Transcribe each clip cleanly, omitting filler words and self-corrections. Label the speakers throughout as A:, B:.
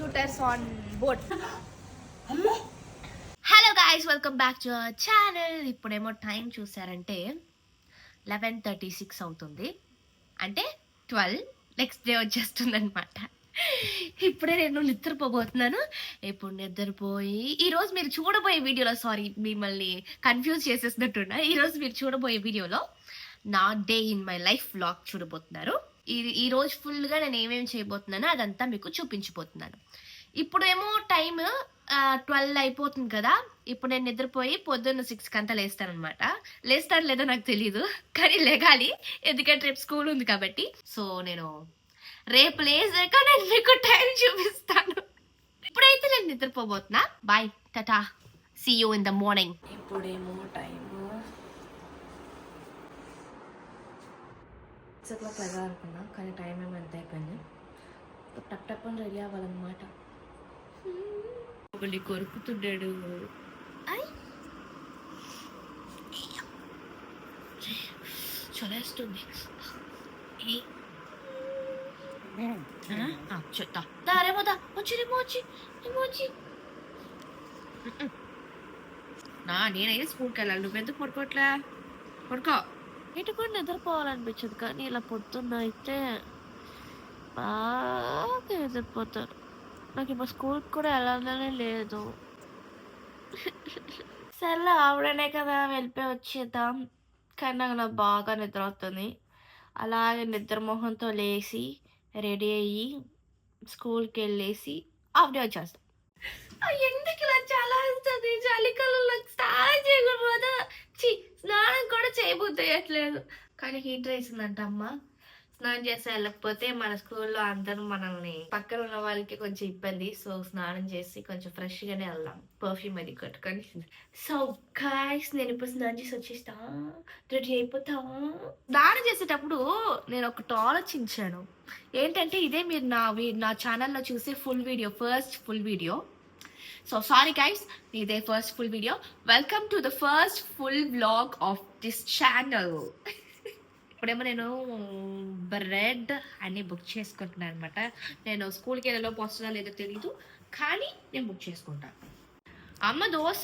A: shooters on board. Hello guys, welcome back to our channel. ఇప్పుడేమో time చూసారంటే 11:36 అవుతుంది, అంటే 12 నెక్స్ట్ డే వచ్చేస్తుంది అనమాట. ఇప్పుడే నేను నిద్రపోబోతున్నాను. ఇప్పుడు నిద్రపోయి ఈరోజు మీరు చూడబోయే వీడియోలో, సారీ మిమ్మల్ని కన్ఫ్యూజ్ చేసేసినట్టున్నా, ఈరోజు మీరు చూడబోయే వీడియోలో నా day in my life vlog చూడబోతున్నారు. ఈ రోజు ఫుల్గా నేను ఏమేమి చేయబోతున్నానో అదంతా మీకు చూపించబోతున్నాను. ఇప్పుడేమో టైం 12 అయిపోతుంది కదా. ఇప్పుడు నేను నిద్రపోయి పొద్దున్న 6 కంతా లేస్తానమాట. లేస్తాను లేదో నాకు తెలీదు, కానీ లేగాలి, ఎందుకంటే రేపు స్కూల్ ఉంది కాబట్టి. సో నేను రేపు లేసాక నేను మీకు టైం చూపిస్తాను. ఇప్పుడైతే నేను నిద్రపోబోతున్నా. Bye, tata, see you in the morning. ఇప్పుడేమో టైం 6 o'clock అనుకున్నా, కానీ టైం ఏమో ఎంత అయిపోయింది. టప్ టప్ అని రెడీ అవ్వాలన్నమాట. ఒకటి కొరుకుతున్నాడు. చలేస్తుంది. చెప్తా వచ్చి నేనైతే స్కూల్కి వెళ్ళాలి. నువ్వెందుకు పడుకోవట్లే? పడుకో. ఇటు కూడా నిద్రపోవాలనిపించదు, కానీ ఇలా పొద్దున్న అయితే బాగా నిద్రపోతాను. నాకు ఇప్పుడు స్కూల్కి కూడా వెళ్ళాలనే లేదు. సర్లే, ఆవిడనే కదా వెళ్ళిపోయి వచ్చేద్దాం. కానీ నాకు బాగా నిద్ర వస్తుంది. అలాగే నిద్ర మొహంతో లేచి రెడీ అయ్యి స్కూల్కి వెళ్ళేసి ఆవిడే వచ్చేస్తాం. ఎందుకు ఇలా చాలా వస్తుంది? చలికాలంలో స్నానం చేయకూడదు, స్నానం కూడా చేయబోతేయట్లేదు. కానీ హీట్ వేసిందంట అమ్మ. స్నానం చేసి వెళ్ళకపోతే మన స్కూల్లో అందరూ మనల్ని, పక్కన ఉన్న వాళ్ళకి కొంచెం ఇబ్బంది. సో స్నానం చేసి కొంచెం ఫ్రెష్గానే వెళ్దాం, పర్ఫ్యూమ్ అది కట్టుకొని. సో గాయ్స్, నేను ఇప్పుడు స్నానం చేసి వచ్చేస్తా, రెడీ అయిపోతా. స్నానం చేసేటప్పుడు నేను ఒకటి ఆలోచించాను. ఏంటంటే ఇదే మీరు నా ఛానల్లో చూసే first full video. So sorry guys, ఇదే first full video. Welcome to the first full vlog of this channel. ఇప్పుడేమో నేను బ్రెడ్ అన్నీ బుక్ చేసుకుంటున్నాను అనమాట. నేను స్కూల్కి వెళ్ళలోపు వస్తుందా లేదో తెలీదు, కానీ నేను బుక్ చేసుకుంటాను. అమ్మ దోశ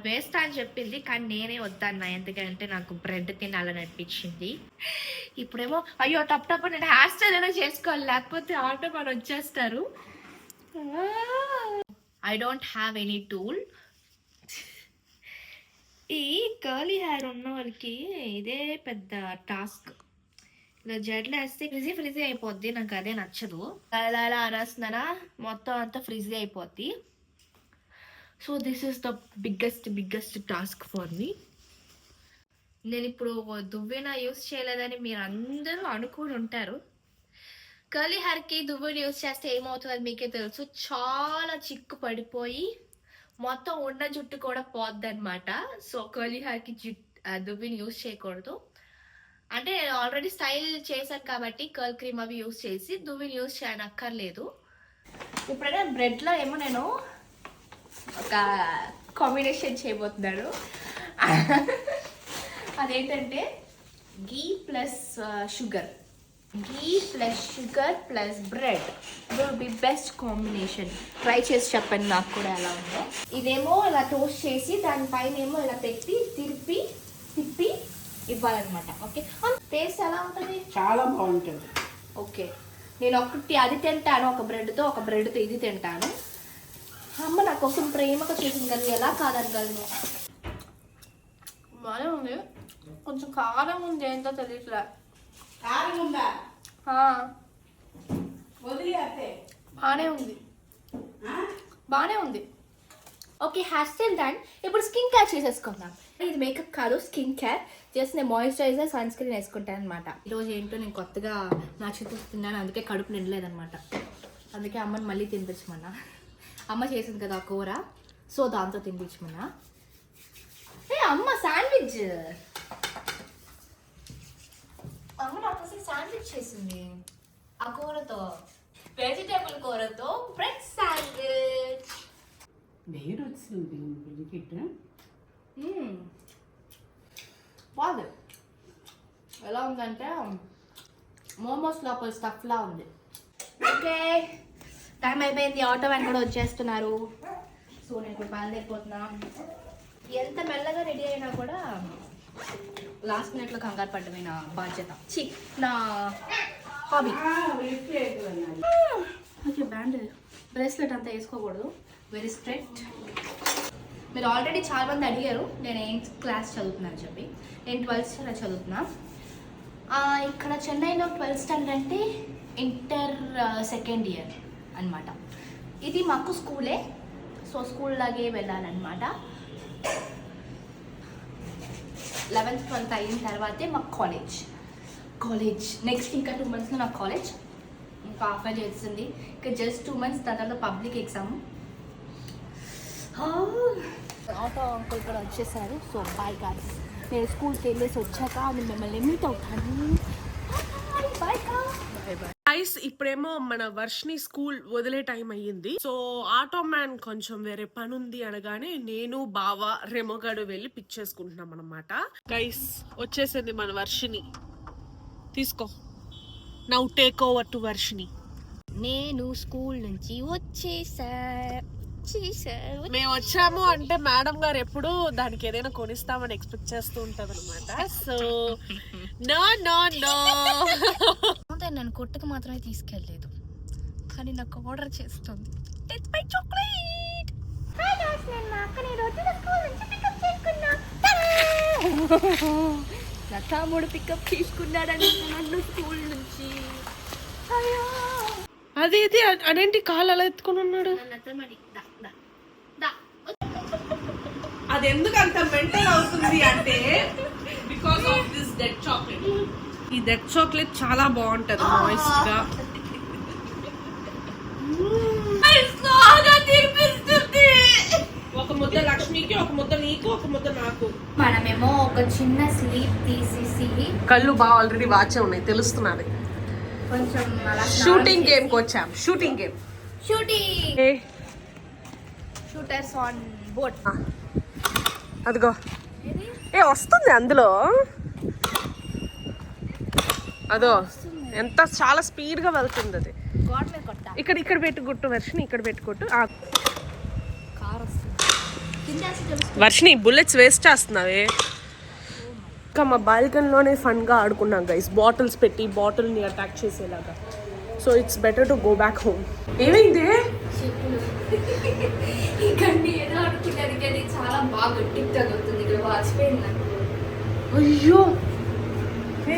A: వేస్తా అని చెప్పింది, కానీ నేనే వద్దన్నా, ఎందుకంటే నాకు బ్రెడ్ తినాలని అనిపించింది. ఇప్పుడేమో అయ్యో టప్ టప్ నేను హెయిర్ స్టైల్ అయినా చేసుకోవాలి, లేకపోతే ఆటో మనం వచ్చేస్తారు. I don't have any tool. ఈ కర్లీ హెయిర్ ఉన్న వాళ్ళకి ఇదే పెద్ద టాస్క్. ఇలా జడ్లు వేస్తే ఫ్రిజీ అయిపోద్ది, నాకు అదే నచ్చదు. అలా అనేస్తున్నానా, మొత్తం అంతా ఫ్రిజీ అయిపోద్ది. So this is the biggest task for me. నేను ఇప్పుడు దువ్వెన యూస్ చేయలేదని మీరు అందరూ అనుకుని ఉంటారు. కర్లీ హెయిర్కి దువ్వెన యూస్ చేస్తే ఏమవుతుందని మీకే తెలుసు. చాలా చిక్కు పడిపోయి మొత్తం ఉన్న జుట్టు కూడా పోద్ది అనమాట. సో కర్లీ హెయిర్కి దువ్వెన యూస్ చేయకూడదు. అంటే నేను ఆల్రెడీ స్టైల్ చేశాను కాబట్టి కర్ల్ క్రీమ్ అవి యూస్ చేసి దువ్వెన యూస్ చేయనక్కర్లేదు. ఇప్పుడైనా బ్రెడ్లో ఏమో నేను ఒక కాంబినేషన్ చేయబోతున్నాను. అదేంటంటే ghee plus sugar plus bread will be best combination. Try చేసి చెప్పండి నాకు కూడా ఎలా ఉందో. ఇదేమో ఇలా టోస్ట్ చేసి దానిపైన ఏమో ఇలా పెట్టి తిప్పి ఇవ్వాలన్నమాట. ఓకే, టేస్ట్ ఎలా ఉంటుంది? చాలా బాగుంటుంది. ఓకే, నేను ఒకటి అది తింటాను, ఒక బ్రెడ్తో ఇది తింటాను. అమ్మ నా కోసం ప్రేమగా చేసింది కదా, ఎలా కాదనగలను. బాగానే ఉంది, కొంచెం కారం ఉంది, ఏంటో తెలియట్లే. బానే ఉంది. Okay, hair style done. ఇప్పుడు స్కిన్ కేర్ చేసేసుకుందాం. ఇది మేకప్ కాదు, స్కిన్ కేర్. జస్ట్ నేను మాయిశ్చరైజర్, సన్ స్క్రీన్ వేసుకుంటాను అనమాట. ఈరోజు ఏంటో నేను కొత్తగా నా చేతులు తిన్నాను, అందుకే కడుపు నిండలేదనమాట. అందుకే అమ్మని మళ్ళీ తినిపించమన్నా. అమ్మ చేసింది కదా కూర, సో దాంతో తినిపించమన్నా. అమ్మ శాండ్విచ్, అమ్మ నాకు శాండ్విచ్ చేసింది. ఆ కూరతో, వెజిటేబుల్ కూరతో బ్రెడ్ శాండ్విచ్.
B: వేరు వచ్చింది
A: బాగుంది. ఎలా ఉందంటే మోమోస్ లోపల స్టఫ్లా ఉంది. ఓకే, టైం అయిపోయింది, ఆటో వ్యాన్ కూడా వచ్చేస్తున్నారు. సో నేను ఇప్పుడు బయలుదేరిపోతున్నా. ఎంత మెల్లగా రెడీ అయినా కూడా లాస్ట్ మినిట్లో కంగారు పడ్డమే నా బాధ్యత, నా హాబీ. ఓకే, బ్యాండ్ బ్రేస్లెట్ అంతా వేసుకోకూడదు, వెరీ స్ట్రిక్ట్. మీరు ఆల్రెడీ చాలా మంది అడిగారు నేను ఏం క్లాస్ చదువుతున్నాను చెప్పి. నేను 12th స్టాండర్డ్ చదువుతున్నా. ఇక్కడ చెన్నైలో 12th స్టాండర్డ్ అంటే ఇంటర్ సెకండ్ ఇయర్ అనమాట. ఇది మాకు స్కూలే, సో స్కూల్ లాగే వెళ్ళాలన్నమాట. 11th 12th అయిన తర్వాతే మాకు కాలేజ్ నెక్స్ట్ ఇంకా 2 monthsలో నాకు కాలేజ్ ఇంకా హాఫ్ ఇయర్ చేస్తుంది. ఇంకా జస్ట్ 2 months తర్వాత పబ్లిక్ ఎగ్జామ్. ఆటో అంకుల్ కూడా వచ్చేసారు. సో బాయ్ గాయ్స్, నేను స్కూల్కి వెళ్ళేసి వచ్చాక మిమ్మల్ని మీట్ అవుతాను. బాయ్
C: గైస్, ఇప్పుడేమో మన వర్షిని స్కూల్ వదిలే టైం అయ్యింది. సో ఆటో మ్యాన్ కొంచెం వేరే పని ఉంది అనగానే నేను బావ రెమోగాడు వెళ్ళి పిక్ చేసుకుంటున్నాం అనమాట. గైస్ వచ్చేసింది మన వర్షిని, తీసుకో. Now take over to Varshini.
A: నేను స్కూల్ నుంచి వచ్చేసా.
C: మేము వచ్చాము అంటే మేడం గారు ఎప్పుడు దానికి ఏదైనా కొనిస్తామని ఎక్స్పెక్ట్ చేస్తూ ఉంటారు అనమాట. సో నో
A: నేను కొట్టుకు మాత్రమే తీసుకెళ్ళలేదు, కానీ నాకు ఆర్డర్ చేస్తుంది. చాక్లెట్. నా తమ్ముడు పికప్ తీసుకున్నాడని నన్ను స్కూల్ నుంచి.
C: అది ఇది అదేంటి కాలు అలా ఎత్తుకుని ఉన్నాడు? అది ఎందుకు అంత మెంటల్ అవుతుంది అంటే because of this dead chocolate. ఈ డెడ్ చాక్లెట్ చాలా బాగుంటది మాయిస్ట్ గా. ఒక ముద్ద లక్ష్మికి, ఒక ముద్ద నీకు, ఒక ముద్ద నాకు.
A: మనమేమో ఒక చిన్న స్లీప్ తీసేసి
C: కళ్ళు బాగా ఆల్రెడీ వాచే ఉన్నాయి తెలుస్తున్నది.
A: కొంచెం
C: షూటింగ్ గేమ్ కి వచ్చాం. Shooting
A: shooters on boat.
C: అదిగో వస్తుంది అందులో. అదో ఎంత చాలా స్పీడ్ గా వెళ్తుంది అది. ఇక్కడ పెట్టుకుంటు వర్షిని, ఇక్కడ పెట్టుకుంటు. వర్షిని బుల్లెట్స్ వేస్ట్ చేస్తున్నావే. ఇంకా మా బాల్కనీలోనే ఫన్ గా ఆడుకున్నాం గైస్, బాటిల్స్ పెట్టి బాటిల్ ని అటాక్ చేసేలాగా. So it's better to go back home. ఏమైంది?
A: చాలా బాగా గట్టిగా తగ్గుతుంది, ఇక్కడ వాచిపోయింది.
C: అయ్యో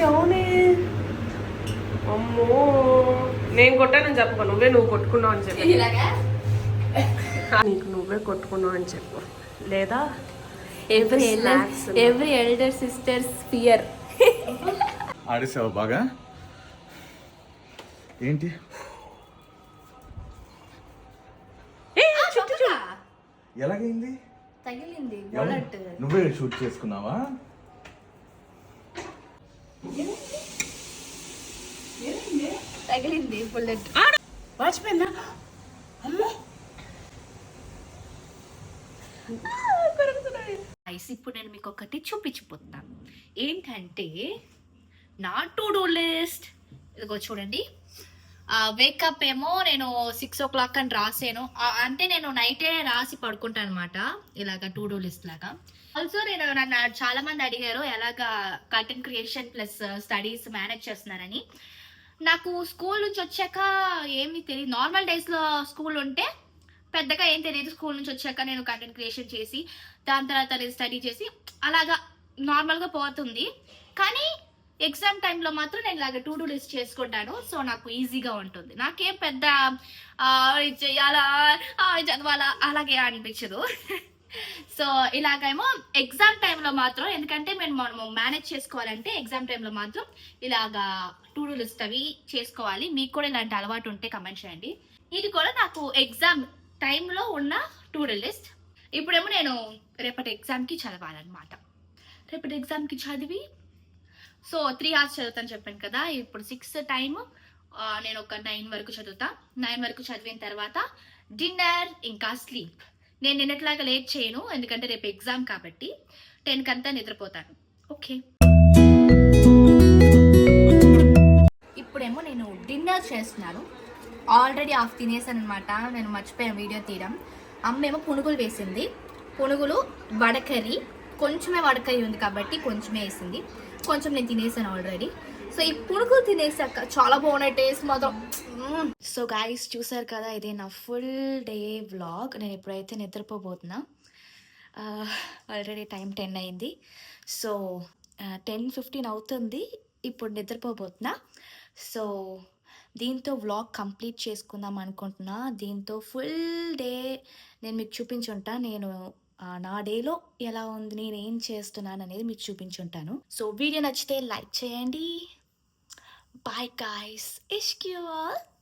C: అవునే, అమ్మో నేను కొట్టానని చెప్పు, నువ్వు కొట్టుకున్నావు అని చెప్పు. నీకు నువ్వే కొట్టుకున్నావు అని చెప్పు, లేదా
A: ఎవ్రీ ఎల్డర్ సిస్టర్స్ ఫియర్.
D: ఆడేసావా బాగా? ఏంటి ఎలాగైంది?
A: తగిలింది,
D: నువ్వే షూట్ చేసుకున్నావా?
A: తగిలింది బుల్లెట్.
C: వాచిపోయిందా? అమ్మో
A: ఇప్పుడు నేను మీకు ఒకటి చూపించిపోతున్నాను. ఏంటంటే నా టు డూ లిస్ట్. ఇదిగో చూడండి, వేకప్ ఏమో నేను 6 o'clock అని రాసాను. అంటే నేను నైటే రాసి పడుకుంటాను అనమాట, ఇలాగా టు డూ లిస్ట్ లాగా. ఆల్సో నన్ను చాలా మంది అడిగారు ఎలాగా content creation plus studies manage చేస్తున్నారని. నాకు స్కూల్ నుంచి వచ్చాక ఏమీ తెలియదు. నార్మల్ డేస్లో స్కూల్ ఉంటే పెద్దగా ఏం తెలియదు. స్కూల్ నుంచి వచ్చాక నేను కంటెంట్ క్రియేషన్ చేసి దాని తర్వాత నేను స్టడీ చేసి అలాగా నార్మల్గా పోతుంది. కానీ ఎగ్జామ్ టైంలో మాత్రం నేను ఇలాగ టు డూ లిస్ట్ చేసుకుంటాను. సో నాకు ఈజీగా ఉంటుంది, నాకేం పెద్ద చెయ్యాలా చదవాలా అలాగే అనిపించదు. సో ఇలాగేమో ఎగ్జామ్ టైంలో మాత్రం, ఎందుకంటే మనము మేనేజ్ చేసుకోవాలంటే ఎగ్జామ్ టైంలో మాత్రం ఇలాగా టు డూ లిస్ట్ అవి చేసుకోవాలి. మీకు కూడా ఇలాంటి అలవాటు ఉంటే కమెంట్ చేయండి. ఇది కూడా నాకు ఎగ్జామ్ టైంలో ఉన్న టు డూ లిస్ట్. ఇప్పుడేమో నేను రేపటి ఎగ్జామ్కి చదవాలన్నమాట. రేపటి ఎగ్జామ్కి చదివి సో 3 hours చదువుతాను చెప్పాను కదా. ఇప్పుడు 6 టైం నేను ఒక 9 వరకు చదువుతా. 9 వరకు చదివిన తర్వాత డిన్నర్, ఇంకా స్లీప్. నేను నిన్నట్లాగా లేట్ చేయను, ఎందుకంటే రేపు ఎగ్జామ్ కాబట్టి 10 కంతా నిద్రపోతాను. ఓకే, ఇప్పుడేమో నేను డిన్నర్ చేస్తున్నాను.
E: ఆల్రెడీ హాఫ్ తినేసాను అనమాట. నేను మర్చిపోయాను వీడియో తీయడం. అమ్మ ఏమో పునుగులు వేసింది. పునుగులు వడకర్రీ, కొంచెమే వడకర్రీ ఉంది కాబట్టి కొంచెమే వేసింది. కొంచెం నేను తినేసాను ఆల్రెడీ. సో ఈ పునుగులు తినేసాక చాలా బాగున్నాయి, టేస్ట్ మాత్రం.
A: సో గైస్ చూసారు కదా, ఇదే నా ఫుల్ డే వ్లాగ్. నేను ఇప్పుడైతే నిద్రపోబోతున్నా. ఆల్రెడీ టైం 10 అయింది. సో 10:15 అవుతుంది. ఇప్పుడు నిద్రపోబోతున్నా. సో దీంతో వ్లాగ్ కంప్లీట్ చేసుకుందాం అనుకుంటున్నా. దీంతో ఫుల్ డే నేను మీకు చూపించుంటా. నేను నా డేలో ఎలా ఉంది, నేను ఏం చేస్తున్నాను అనేది మీకు చూపించుంటాను. సో వీడియో నచ్చితే లైక్ చేయండి. బాయ్ గైస్, ఇష్క్ యూ ఆల్.